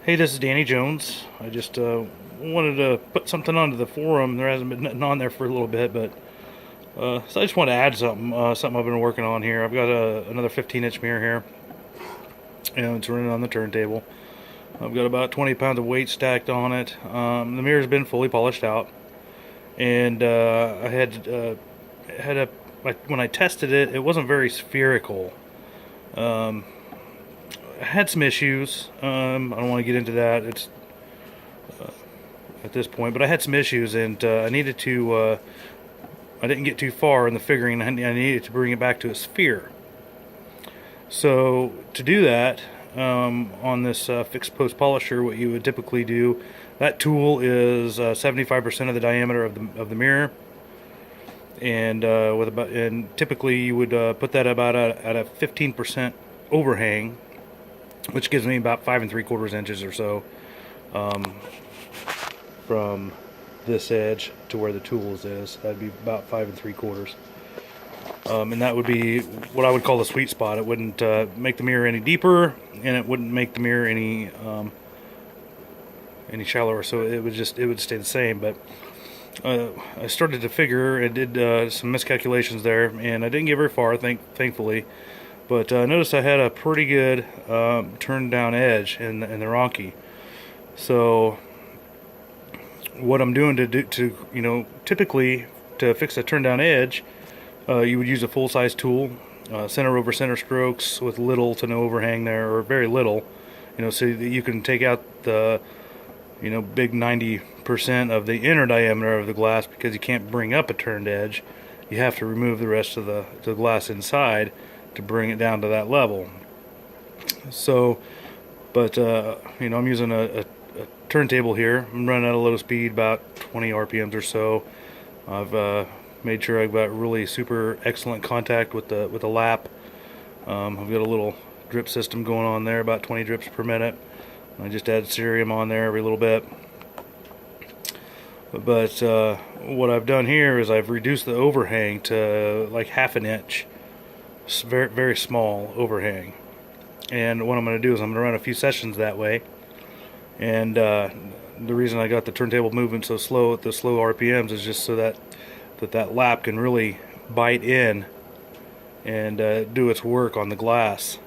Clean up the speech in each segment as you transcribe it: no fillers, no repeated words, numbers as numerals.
Hey, this is Danny Jones. I just wanted to put something onto the forum. There hasn't been nothing on there for a little bit, but so I just want to add something I've been working on here. I've got another 15-inch mirror here, and it's running on the turntable. I've got about 20 pounds of weight stacked on it. The mirror's been fully polished out, and when I tested it, it wasn't very spherical. I had some issues. I don't want to get into that. It's at this point, but I had some issues, and I needed to. I didn't get too far in the figuring. I needed to bring it back to a sphere. So to do that, on this fixed post polisher, what you would typically do, that tool is 75% of the diameter of the mirror, and typically you would put that about at a 15% overhang, which gives me about 5 3/4 inches or so from this edge to where the tools is. That'd be about 5 3/4, and that would be what I would call the sweet spot. It wouldn't make the mirror any deeper, and it wouldn't make the mirror any shallower. So it would stay the same. But I started to figure and did some miscalculations there, and I didn't get very far, thankfully. But I noticed I had a pretty good turned down edge in the Ronchi. So what I'm doing typically to fix a turned down edge, you would use a full size tool, center over center strokes with little to no overhang there, or very little, so that you can take out the big 90% of the inner diameter of the glass, because you can't bring up a turned edge. You have to remove the rest of the glass inside to bring it down to that level. So, but I'm using a turntable here. I'm running at a low speed, about 20 RPMs or so. I've made sure I've got really super excellent contact with the lap. I've got a little drip system going on there, about 20 drips per minute. I just add cerium on there every little bit. But what I've done here is I've reduced the overhang to like 1/2 inch. Very, very small overhang. And what I'm going to do is I'm going to run a few sessions that way. And the reason I got the turntable moving so slow at the slow RPMs is just so that lap can really bite in and do its work on the glass.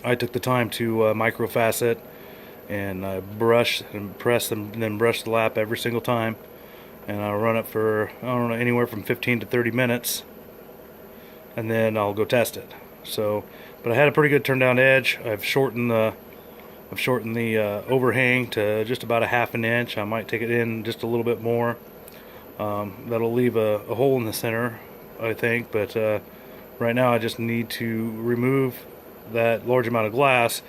I took the time to microfacet and brush and press and then brush the lap every single time. And I'll run it for, I don't know, anywhere from 15 to 30 minutes. And then I'll go test it. So, but I had a pretty good turn down edge. I've shortened the overhang to just about 1/2 inch. I might take it in just a little bit more. That'll leave a hole in the center, I think. But right now I just need to remove that large amount of glass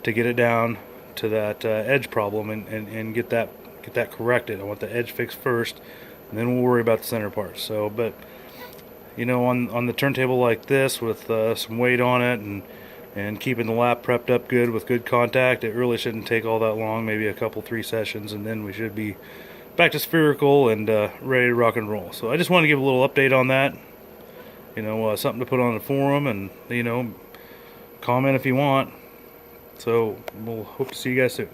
to get it down to that edge problem and get that corrected. I want the edge fixed first, and then we'll worry about the center part. So, but on the turntable like this with some weight on it and keeping the lap prepped up good with good contact, it really shouldn't take all that long, maybe a couple, 3 sessions, and then we should be back to spherical and ready to rock and roll. So I just want to give a little update on that, something to put on the forum, and comment if you want. So we'll hope to see you guys soon.